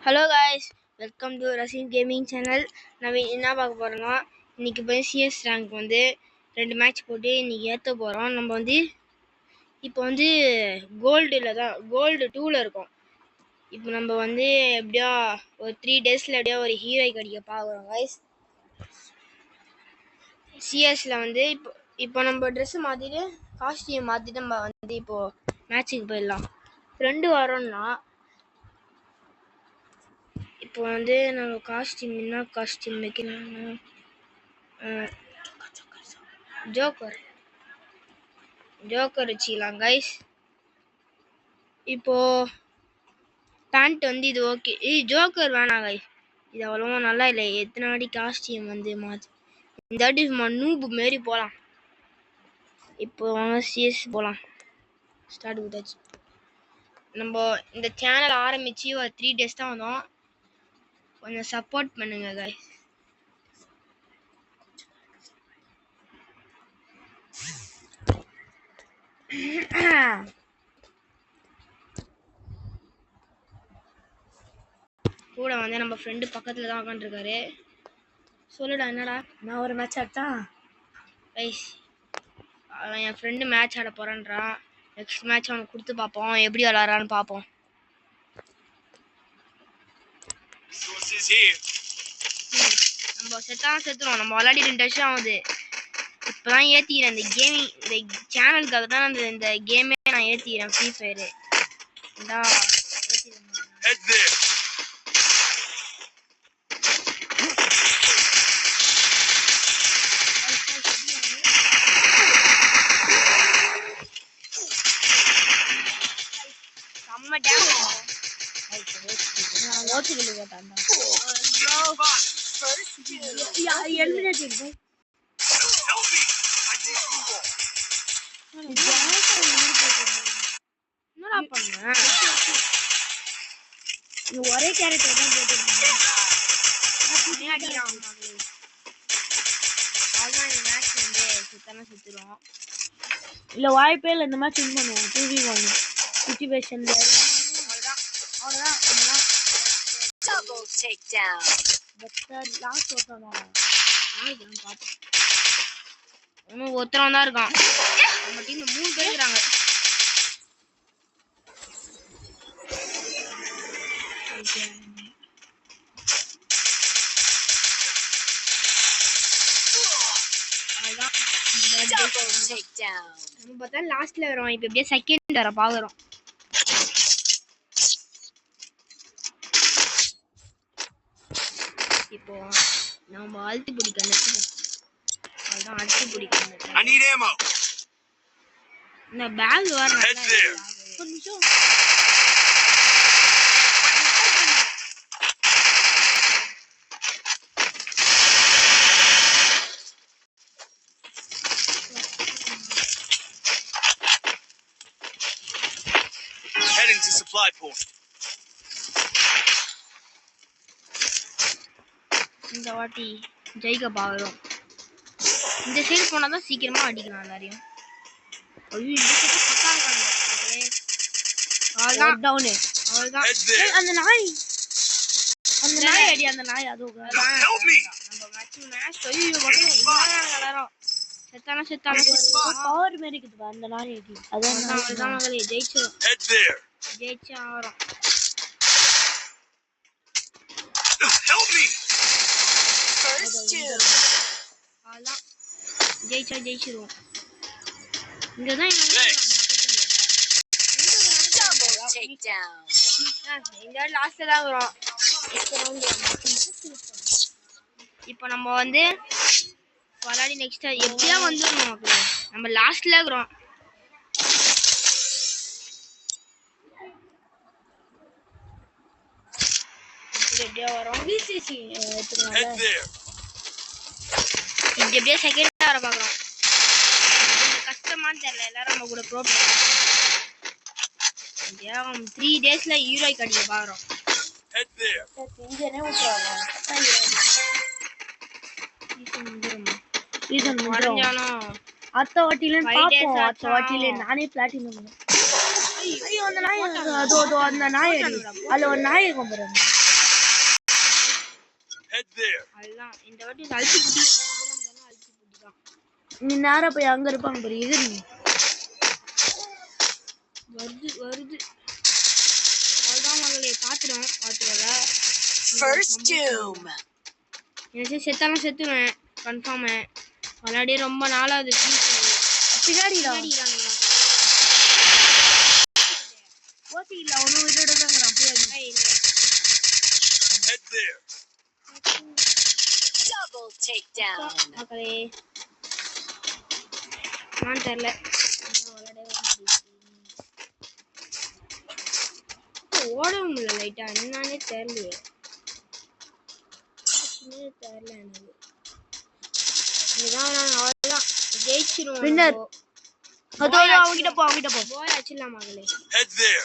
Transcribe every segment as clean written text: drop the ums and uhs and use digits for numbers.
Hello guys, welcome to Raseen gaming channel. நம்ம என்ன பார்க்க போகிறோம்னா, இன்றைக்கி போய் சிஎஸ் ரேங்க் வந்து 2 மேட்ச் போட்டு இன்றைக்கி ஏற்ற போகிறோம். நம்ம வந்து இப்போ வந்து கோல்டு 2ல் இருக்கோம். இப்போ நம்ம வந்து எப்படியோ ஒரு 3 டேஸில் எப்படியோ ஒரு ஹீரோ கடிக்க பார்க்குறோம் காய்ஸ். சிஎஸில் வந்து இப்போ நம்ம ட்ரெஸ்ஸு மாற்றிட்டு காஸ்டியூம் மாற்றிட்டு நம்ம வந்து இப்போது மேட்ச்சுக்கு போயிடலாம். ஃப்ரெண்டு வரோன்னா இப்போ வந்து நம்ம என்ன காஸ்டியூம் வைக்கணும்னா ஜோக்கர் வச்சுக்கலாம் கைஸ். இப்போ பேண்ட் வந்து இது ஓகே. ஜோக்கர் வேணாம் கைஸ், இது அவ்வளோவா நல்லா இல்லை. எத்தனை வாட்டி காஸ்டியூம் வந்து மாற்றி இந்த வாட்டி நூபு மாரி போகலாம். இப்போ வாங்க சிஎஸ் போகலாம். ஸ்டார்ட் கொடுத்தாச்சு. நம்ம இந்த சேனல் ஆரம்பித்து ஒரு 3 டேஸ் தான் வந்தோம். கொஞ்சம் சப்போர்ட் பண்ணுங்க கைஸ். கூட வந்து நம்ம ஃப்ரெண்டு பக்கத்தில் தான் உட்காந்துருக்காரு. சொல்லுடா, என்னடா? நான் ஒரு மேட்ச் ஆட்டேன் கைஸ். என் ஃப்ரெண்டு மேட்ச் ஆட போகிறான்றான். நெக்ஸ்ட் மேட்ச் அவனுக்கு கொடுத்து பார்ப்போம், எப்படி விளாட்றான்னு பார்ப்போம். நம்ம செத்துறோம். நம்ம விளையாடி 2 வருஷம் ஆகுது. இப்போ தான் ஏற்றிக்கிறேன் இந்த சேனலுக்காக தான் இந்த கேமே நான் ஏற்றிக்கிறேன். ஃப்ரீ ஃபயரு செம்ம டேமேஜ். என்னடா பண்ண? ஒரே கேரக்டர் தான் போட்டுருந்தேன். இல்ல வாய்ப்பே இல்லை. இந்த மேட்ச் வின் பண்ணுவோம். 2v1 சிச்சுவேஷன்ல ஒருத்தரம் தான் இருக்கான். நம்ம டீம்ல 3 பேர் இருக்காங்க. நம்ம பார்த்தா லாஸ்ட்ல வரோம். இப்ப எப்படியே செகண்ட் வர பாக்குறோம். இப்போ நம்ம அழுத்தி பிடிக்கணும். அதான் அழுத்தி பிடிக்கணும். இந்த பேக் வர கொஞ்சம் heading to supply point. இந்த வாட்டி ஜெயிக்க பாக்குறோம். இந்த சைடு போனா தான் சீக்கிரமா அடிக்கலாம் எல்லாரையும். ஐயோ, இந்த சைடு பக்கா இருக்காங்க. அவ்வளவுதான் டவுன். அவ்வளவுதான். அந்த நாய் அடி. அந்த நாய் அதுவும் நம்ம மேட்ச் ஐயோ எல்லாரும் செத்தான பவர் மாதிரி இருக்குது. அந்த நாய் அடி. அதான் மகளே ஜெயிச்சிடும். ஜெயிச்சு ஆகிறோம். அதான் ஜெயிச்சிருவோம். இங்கதான் லாஸ்ட்ல தான் வரும். இப்போ நம்ம வந்து விளையாடி நெக்ஸ்ட் எப்படியா வந்துடணும். நம்ம லாஸ்ட்ல இருக்கிறோம். எப்படியா வரும். எப்படியா செகண்டா வர பாக்குறோம். கஷ்டமானு தெரியல. எல்லாரும் நம்ம கூட ப்ரோ 3 டேஸ்ல ஹீரோ கடிக்க பாக்குறோம். அடுத்த வாட்டில பாப்போம். அடுத்த வாட்டில நானே பிளாட்டினம். ஐயோ, அந்த நாய் அந்த நாய் அடி. அதுல ஒரு நாய் இருக்கும் பாருங்க. அதுதான் இந்த வாட்டி அழுத்தி புட்டி அழுத்தி புட்டி தான். நீ நேரா போய் அங்க இருப்பாங்க பாரு இது வருது வருது அதுதான் மகளே பாத்துறோம் பாத்துறத First doom. எனக்கு செத்தாலும் செத்துவேன் கன்ஃபார்ம் விளையாடியே ரொம்ப நாளாவது பின்னாடிடா அடிக்கிறாங்க ஓசி இல்ல அவனும் விட்டுடுறான் பின்னாடி Head there. Double takedown. மக்களே நான் தெரியல ஓடவும் முடியல லைட்டா என்னன்னே தெரியலையே தெரியல எனக்கு இதான் அவ்வளோதான் ஜெயிச்சிருவோம் வின்னர் அதோ அவங்கிட்ட போ போய் வச்சிடலாம் மகளே Head there.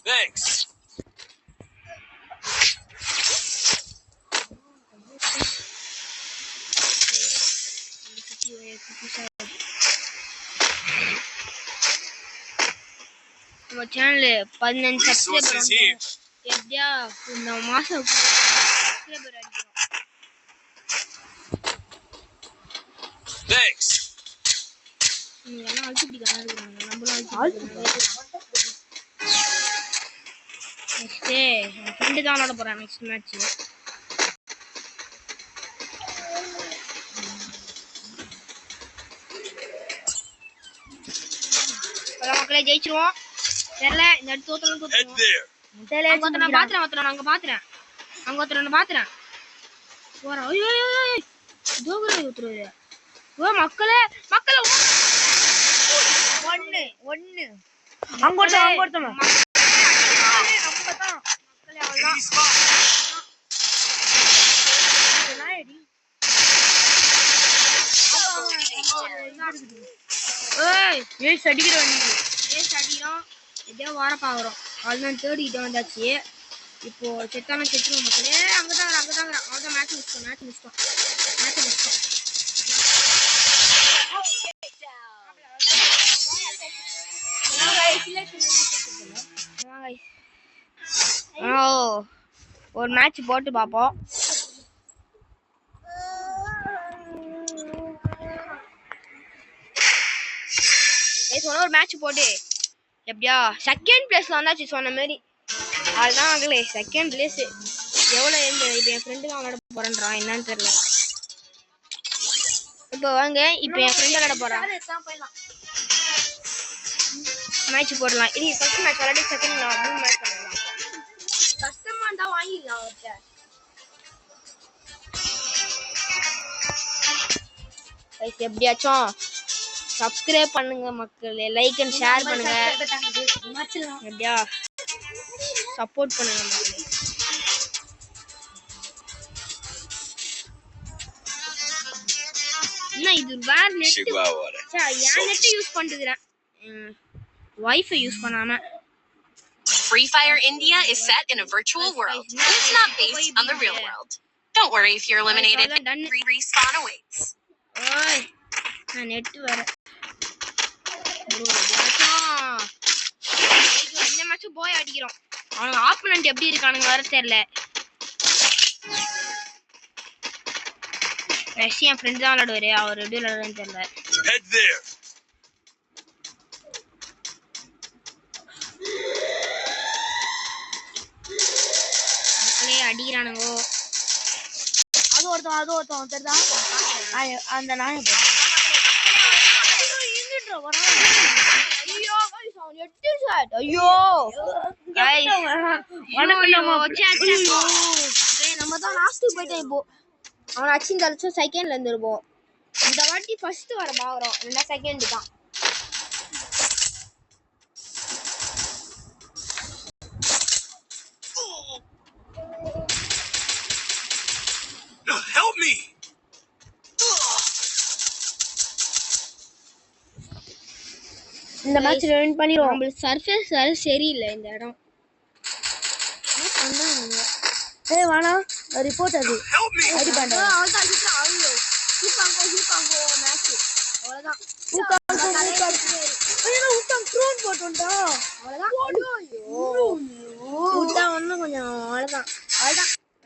Thanks. நம்ம சேனல் 15 Resources சப்ஸ்கிரைபர் here. எப்படியா இந்த மாசம் சப்ஸ்கிரைபர் அடிக்கிறோம் Thanks. நீங்க எல்லாம் அழுத்தி பிடிக்காம இருக்கிறாங்க நம்மளும் அழுத்தி நெக்ஸ்ட் என் ஃப்ரெண்டு தான் விளாட போறான் நெக்ஸ்ட் மேட்ச் மக்களே ஜெயிச்சிருவோம் தெரியல இந்த அடுத்து தோத்தலாம் Head there. நான் பாத்துறேன் அங்க பாத்துறேன் போறேன் ஐயோ ஜோகுரா ஊத்துறது ஓ மக்களே ஒன்னு அங்க ஒருத்தன் நம்மதான் மக்களே அவ்வளவுதான் Enemy spot. நாயடி ஏய் அடிக்கிற அடிக்கிறோம் எப்படியோ வார பாக்குறோம் அதுதான் தேடிக்கிட்ட வந்தாச்சு இப்போ செத்தாலும் செத்துருவோம் மக்களே அங்கதான் அவ்வளோதான் மேட்ச் முடிச்சிட்டோம் ஒரு மேட்ச் போட்டு பார்ப்போம் ஒரு மேட்ச் போட்டு எப்படியா செகண்ட் பிளேஸ்ல வந்தாச்சு சொன்ன மாதிரி அதுதான் ஆகலே செகண்ட் பிளேஸ் எவ்வளோ இப்போ என் ஃப்ரெண்டு தான் விளாட போறேன்றான் என்னன்னு தெரியல இப்போ வாங்க இப்போ என் ஃப்ரெண்டு விளாட போறான் மேட்ச் போடலாம் இது ஃபர்ஸ்ட் மேட்ச் விளையாடி செகண்ட் 3 மேட்ச் பண்ணலாம் கஷ்டமா இருந்தா வாங்கிடலாம் அவர்கிட்ட எப்படியாச்சும் சப்ஸ்கிரைப் பண்ணுங்க மக்களே லைக் அண்ட் ஷேர் பண்ணுங்க எப்படியா சப்போர்ட் பண்ணுங்க மக்களே என்ன இது வேற நெட் ஏன் நெட் யூஸ் பண்ணிட்டுக்கிறேன் வைஃபை யூஸ் பண்ணாம Free Fire India is set in a virtual world. It's not based on the real world. Don't worry if you're eliminated. Respawn awaits. ஓய் நான் நெட் வேற இந்த மேட்ச் போய் அடிக்கிறோம் அவனுங்க ஆப்போனன்ட் எப்படி இருக்கானுங்க வர தெரியல மெஸ்ஸி என் ஃப்ரெண்ட் தான் விளையாடுவாரு அவர் எப்படி விளையாடுறதுன்னு தெரியல Head there. மக்களே அடிக்கிறானுங்க அது ஒருத்தன் தெரியுதா அந்த நாயை ஐயோ நம்ம தான் லாஸ்ட்டுக்கு போயிட்டோம் இப்போ அவன் அச்சு இந்த லட்சம் செகண்ட்ல இருந்துருப்போம் இந்த வாட்டி ஃபர்ஸ்ட் வர பாக்குறோம் இல்லைன்னா செகண்ட் தான் Help me. இந்த மேட்ச் வின் பண்ணிடுவோம் நம்மளுக்கு சர்ஃபேஸ் வேற சரியில்லை இந்த இடம் என்ன பண்றாங்க ஏய் வாடா ரிப்போர்ட் அது Help me. அடி பண்ணு அவ்வளோதான் அடிச்சுட்டான் ஐயோ ஹீப்பாங்கோ மேட்ச் அவ்வளவுதான் ஒன்னும் கொஞ்சம் அவ்வளவுதான்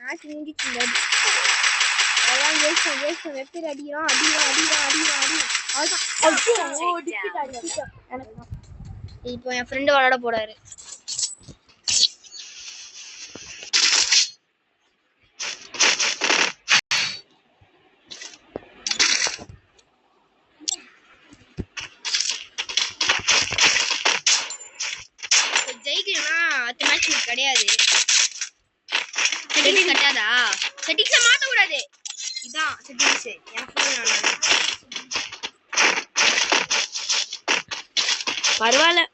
மேட்ச் முடிஞ்சிச்சு அவ்வளவுதான் ஜெயிச்சோம் வெற்றி அடிக்கிறோம் அவ்வளவுதான் இப்போ என் ஃப்ரெண்டு விளையாட போறாரு ஜெயிக்கணும்னா அடுத்த மேட்ச் கிடையாது செட்டிங்ஸ் கட்டாதா செட்டிங்ஸை மாற்றக்கூடாது இதான் செட்டிங்ஸ் எனக்கு பரவாயில்ல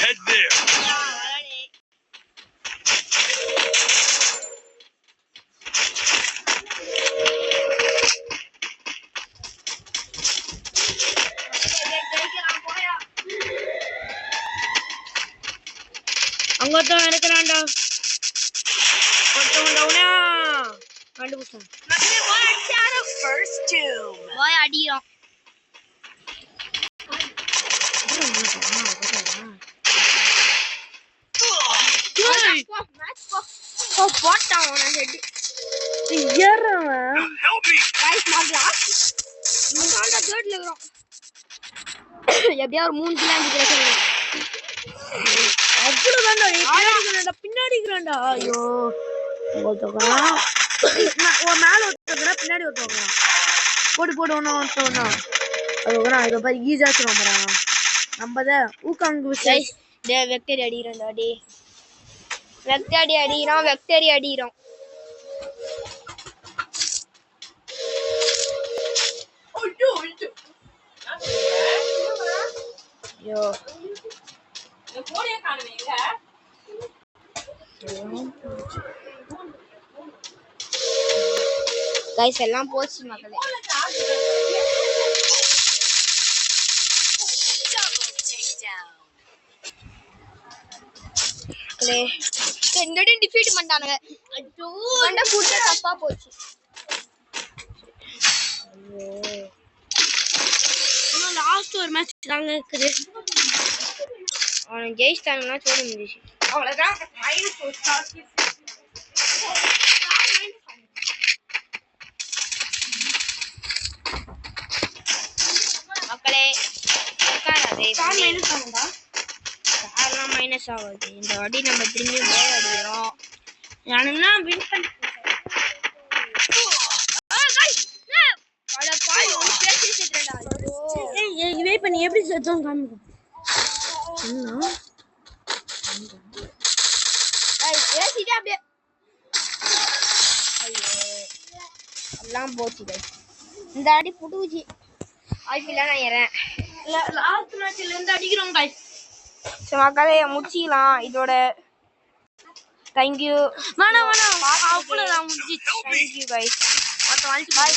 Head there. அங்கொருத்தவன் இருக்கிறான்டா ஒருத்தவன்டா கண்டுபிடிச்சான் First doom. போய் அடிக்கிறோம் போட்டான் ஏறவன் Help me. எப்படியா ஒரு 3 கிலோ 5 கிலோ அவ்வளவுதான்டா பின்னாடி இருக்கிறான்டா ஐயோ ஒருத்தவங்க மேல ஒருத்தவங்க பின்னாடி ஒருத்தவங்க போடு ஒண்ணு அதுக்கப்புறம் இதை பாரு ஈஸியாச்சு நம்புறான் நம்பத ஊக்காங்கு வெக்டரி அடிக்கிறோம் வெக்டரி அடிக்கிறோம் ஐயோ கைஸ் எல்லாம் போச்சு மக்களே ரெண்டு டிஃபீட் பண்ணிட்டானுங்க வண்ட கூட்ட தப்பா போச்சு லாஸ்ட் ஒரு மேட்ச் தாங்க இருக்குது அவன் ஜெயிச்சிட்டாங்கன்னா சொல்ல முடிஞ்சிச்சு அவ்வளவுதான் மக்களே உட்காராதே மைனஸ் ஆகுது இந்த வாட்டி நம்ம திரும்பி மேல அடிக்கிறோம் நானுன்னா வின் பண்ண வெயிட் பண்ணி எப்படி செத்தோம் காமிக்கும் எல்லாம் போச்சு இந்த அடி புடுச்சு வாய்ப்பில்ல நான் ஏறேன் லாஸ்ட் மேட்ச்ல இருந்து அடிக்கிறோம் गाइस சரி மக்களே முடிச்சிக்கலாம் இதோட தேங்க்யூ வேணாம் அவ்வளவுதான் முடிஞ்சிச்சு தேங்க்யூ गाइस மொத்த வாழ்க்கை